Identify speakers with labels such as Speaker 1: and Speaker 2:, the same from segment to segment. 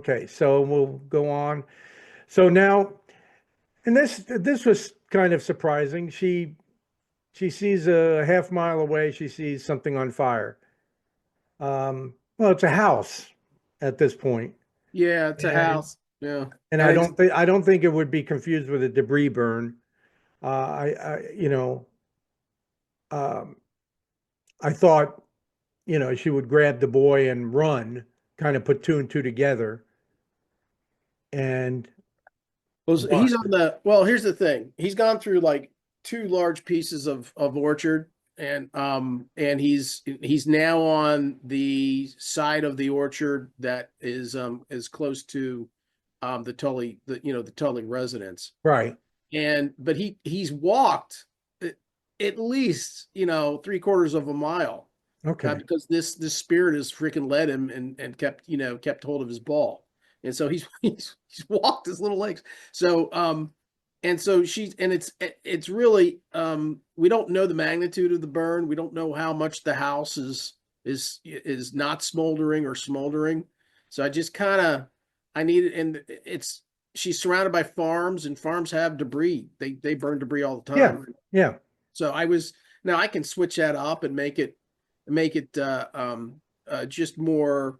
Speaker 1: Okay, so we'll go on. So now, and this was kind of surprising. She sees a half mile away, she sees something on fire. Well, it's a house at this point.
Speaker 2: Yeah, it's a
Speaker 1: And
Speaker 2: house. Yeah.
Speaker 1: and
Speaker 2: And it's
Speaker 1: I don't think it would be confused with a debris burn. Um, I thought, she would grab the boy and run, kind of put two and two together and
Speaker 2: well,
Speaker 1: run.
Speaker 2: he's on the well, here's the thing. He's gone through like two large pieces of orchard and he's now on the side of the orchard that is close to the Tully the Tully residence.
Speaker 1: Right.
Speaker 2: And but he's walked at least, three-quarters of a mile
Speaker 1: Okay.
Speaker 2: because this spirit has freaking led him and kept hold of his ball, and so he's walked his little legs. So and so she's and it's really we don't know the magnitude of the burn. We don't know how much the house is not smoldering or smoldering. So I just kind of I need it, and it's she's surrounded by farms, and farms have debris. They burn debris all the
Speaker 1: Yeah.
Speaker 2: time.
Speaker 1: Yeah.
Speaker 2: So I was now I can switch that up and make it just more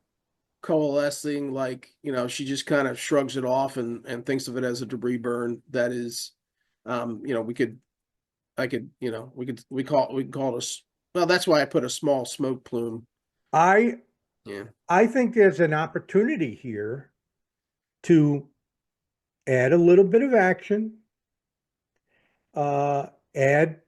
Speaker 2: coalescing. Like she just kind of shrugs it off and thinks of it as a debris burn. That is, we could I could we can call it well. That's why I put a small smoke plume.
Speaker 1: I
Speaker 2: Yeah.
Speaker 1: I think there's an opportunity here to add a little bit of action, uh, add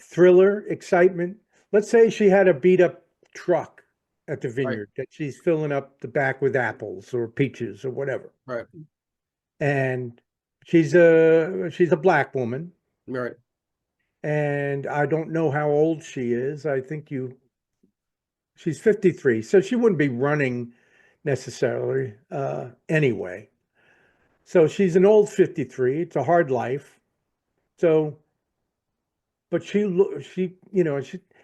Speaker 1: thriller, excitement. Let's say she had a beat up truck at the
Speaker 2: Right.
Speaker 1: vineyard that she's filling up the back with apples or peaches or whatever.
Speaker 2: Right.
Speaker 1: And she's a black woman,
Speaker 2: Right.
Speaker 1: and I don't know how old she is. I think she's 53, so she wouldn't be running necessarily anyway. So she's an old 53. It's a hard life. So, but she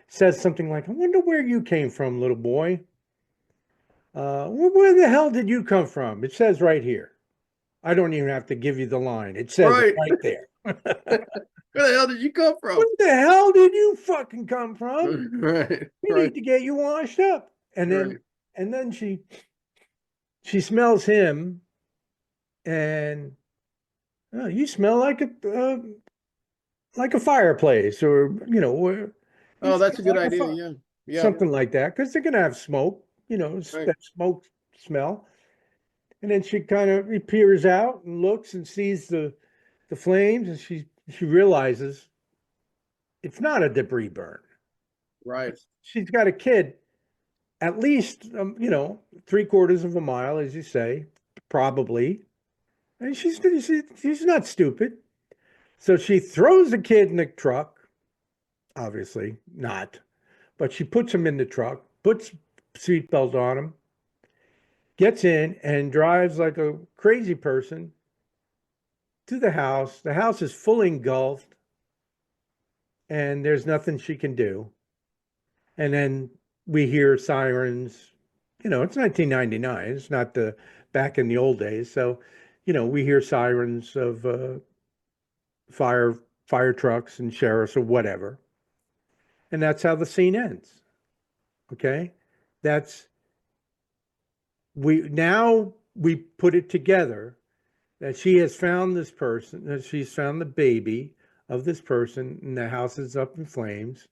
Speaker 1: says something like, "I wonder where you came from, little boy. Where the hell did you come from?" It says right here. I don't even have to give you the line. It says it
Speaker 2: Right.
Speaker 1: right there.
Speaker 2: Where the hell did you come
Speaker 1: Where
Speaker 2: from?
Speaker 1: the hell did you fucking come from?
Speaker 2: Right.
Speaker 1: We
Speaker 2: Right.
Speaker 1: need to get you washed up.
Speaker 2: Right.
Speaker 1: And then she smells him, and "Oh, you smell like a fireplace, or you
Speaker 2: Oh, that's a
Speaker 1: smell
Speaker 2: good
Speaker 1: like a
Speaker 2: idea.
Speaker 1: fire,"
Speaker 2: Yeah. Yeah.
Speaker 1: something like that, because they're gonna have smoke,
Speaker 2: Right.
Speaker 1: that smoke smell. And then she kind of peers out and looks and sees the flames, and she realizes it's not a debris burn.
Speaker 2: Right.
Speaker 1: She's got a kid at least, 3/4 of a mile, as you say, probably, and she's not stupid. So she throws the kid in the truck, obviously not, but she puts him in the truck, puts seatbelt on him, gets in, and drives like a crazy person to the house. The house is fully engulfed, and there's nothing she can do. And then we hear sirens. It's 1999. It's not the back in the old days. So, we hear sirens of fire fire trucks and sheriffs or whatever. And that's how the scene ends. Okay? That's we put it together that she has found this person, that she's found the baby of this person, and the house is up in flames.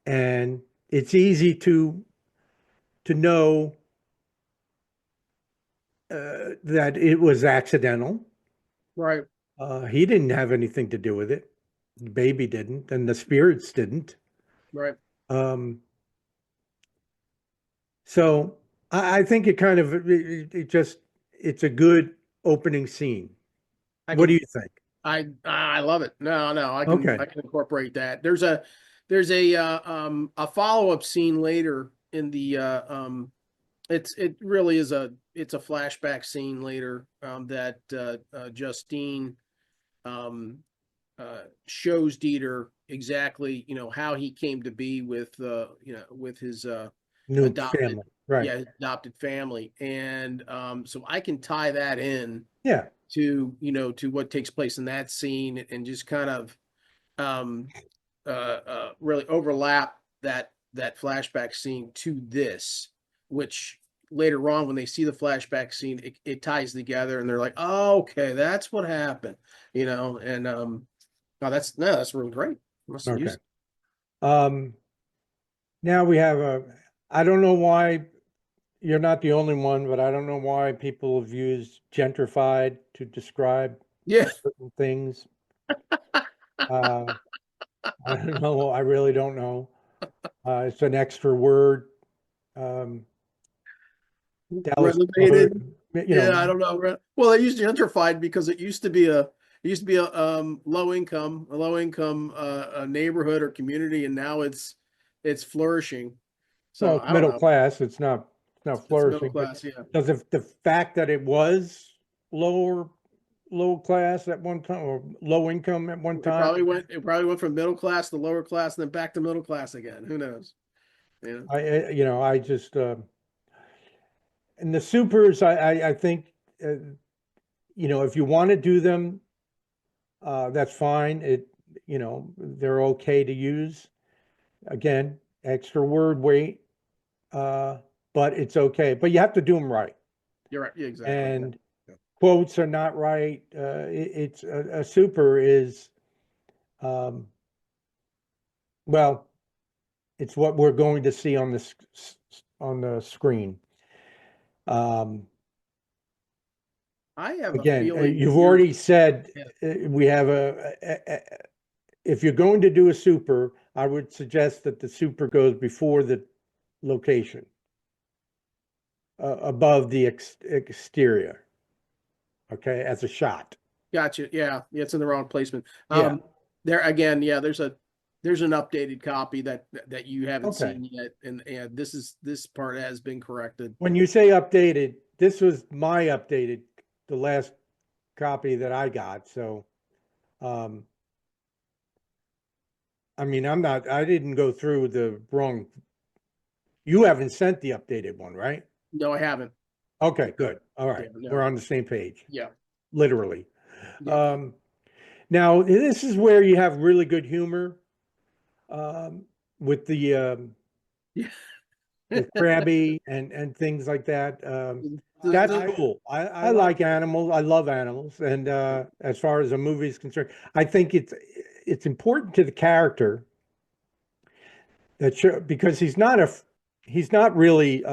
Speaker 1: And it's easy to know that it was accidental.
Speaker 2: Right.
Speaker 1: He didn't have anything to do with it. The baby didn't, and the spirits didn't.
Speaker 2: Right.
Speaker 1: Um, so I think it kind of it just it's a good opening scene.
Speaker 2: I
Speaker 1: What do
Speaker 2: can
Speaker 1: you think?
Speaker 2: I love it. No, no,
Speaker 1: Okay.
Speaker 2: I can incorporate that. There's a follow-up scene later in the it really is it's a flashback scene later that Justine shows Dieter exactly, how he came to be with with his
Speaker 1: New
Speaker 2: adopted
Speaker 1: family. Right.
Speaker 2: yeah, his adopted family, and so I can tie that in
Speaker 1: Yeah.
Speaker 2: to to what takes place in that scene, and just kind of um, really overlap that flashback scene to this, which later on when they see the flashback scene, it ties together, and they're like, oh, okay, that's what happened, and oh, that's no, that's really great. Must have
Speaker 1: Okay.
Speaker 2: used
Speaker 1: Um, now we have I don't know why you're not the only one, but I don't know why people have used gentrified to describe
Speaker 2: it.
Speaker 1: certain things. Uh, I don't know. I really don't know. It's an extra word. Um, Dallas neighborhood,
Speaker 2: Renovated.
Speaker 1: you
Speaker 2: Yeah,
Speaker 1: know,
Speaker 2: I don't know. Well, they used gentrified because it used to be a low income neighborhood or community, and now it's flourishing.
Speaker 1: well,
Speaker 2: So
Speaker 1: it's
Speaker 2: I don't
Speaker 1: middle
Speaker 2: know.
Speaker 1: class. It's not
Speaker 2: It's middle
Speaker 1: flourishing, but
Speaker 2: class, yeah.
Speaker 1: does the fact that it was lower low class at one time or low income at one time,
Speaker 2: It probably went from middle class to lower class and then back to middle class again. Who knows? Yeah.
Speaker 1: I just and the supers, I think if you want to do them, that's fine. They're okay to use. Again, extra word weight, uh, but it's okay. But you have to do them right.
Speaker 2: You're right. Yeah, exactly. Yeah.
Speaker 1: And
Speaker 2: Yeah.
Speaker 1: quotes are not right. It's a super is, um, well, it's what we're going to see on on the screen. Um,
Speaker 2: I have a
Speaker 1: again,
Speaker 2: feeling
Speaker 1: you've
Speaker 2: you're
Speaker 1: already said
Speaker 2: yeah,
Speaker 1: we have if you're going to do a super, I would suggest that the super goes before the location, above the exterior, okay, as a shot.
Speaker 2: gotcha. Yeah, yeah, it's in the wrong placement.
Speaker 1: Yeah.
Speaker 2: There again, yeah, there's an updated copy that you haven't
Speaker 1: Okay.
Speaker 2: seen yet, and this part has been corrected.
Speaker 1: When you say updated, this was my updated, the last copy that I got. So, um, I mean, I didn't go through the wrong. You haven't sent the updated one, right?
Speaker 2: No, I haven't.
Speaker 1: Okay, good. All
Speaker 2: Yeah,
Speaker 1: right. We're
Speaker 2: no.
Speaker 1: on the same page,
Speaker 2: Yeah.
Speaker 1: literally.
Speaker 2: Yep.
Speaker 1: Um, Now, this is where you have really good humor, um, with
Speaker 2: Yeah.
Speaker 1: the Krabby and things like that. That's
Speaker 2: The-
Speaker 1: cool. I like animals. I love animals. And as far as a movie is concerned, I think it's important to the character because he's not really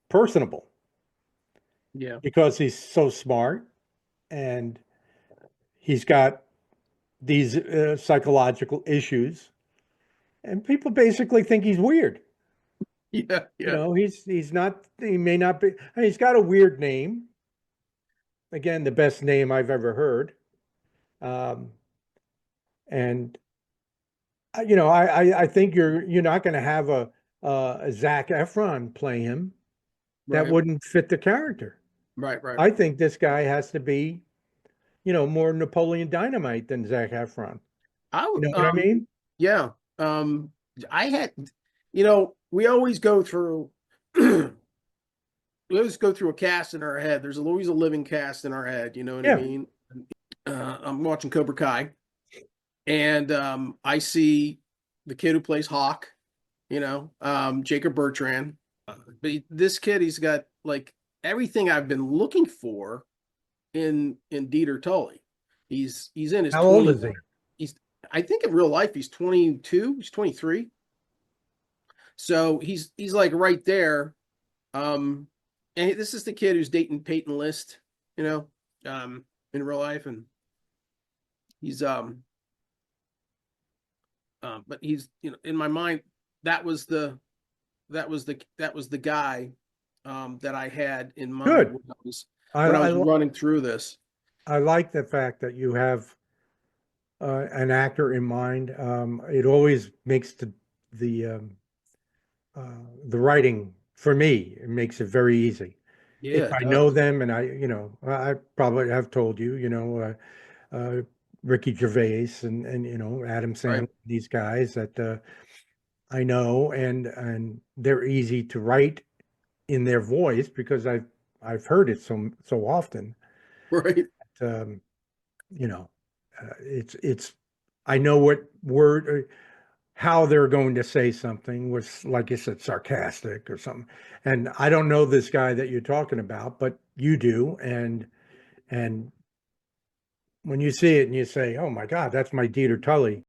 Speaker 1: personable
Speaker 2: yeah.
Speaker 1: because he's so smart and he's got these psychological issues, and people basically think he's weird.
Speaker 2: Yeah. Yeah.
Speaker 1: He's not, he may not be, he's got a weird name. Again, the best name I've ever heard. Um, and I think you're not going to have a Zac Efron play him. That
Speaker 2: Right.
Speaker 1: wouldn't fit the character.
Speaker 2: Right. Right.
Speaker 1: I think this guy has to be, more Napoleon Dynamite than Zac Efron.
Speaker 2: I
Speaker 1: You
Speaker 2: would
Speaker 1: know what I mean?
Speaker 2: yeah. I had we always go through we always go through a cast in our head. There's always a living cast in our head, you know what I
Speaker 1: Yeah.
Speaker 2: mean? I'm watching Cobra Kai, and I see the kid who plays Hawk, Jacob Bertrand. But this kid, he's got like everything I've been looking for in Dieter Tully. He's in his
Speaker 1: How old
Speaker 2: 20.
Speaker 1: is he?
Speaker 2: He's I think in real life he's 22. He's 23. So he's like right there. Um, and this is the kid who's dating Peyton List, you know, in real life, and he's but he's in my mind that was the guy that I had in mind
Speaker 1: Good.
Speaker 2: when I
Speaker 1: I,
Speaker 2: was
Speaker 1: I,
Speaker 2: running through this.
Speaker 1: I like the fact that you have an actor in mind. It always makes the um, the writing for me. It makes it very easy. If
Speaker 2: Yeah, it
Speaker 1: I know
Speaker 2: does.
Speaker 1: them, and I probably have told you, Ricky Gervais and Adam
Speaker 2: Right.
Speaker 1: Sandler, these guys that. I know, and they're easy to write in their voice because I've heard it so often.
Speaker 2: Right.
Speaker 1: Um, you know, it's I know what word how they're going to say something was, like you said, sarcastic or something. And I don't know this guy that you're talking about, but you do. And when you see it and you say, "Oh my God, that's my Dieter Tully,"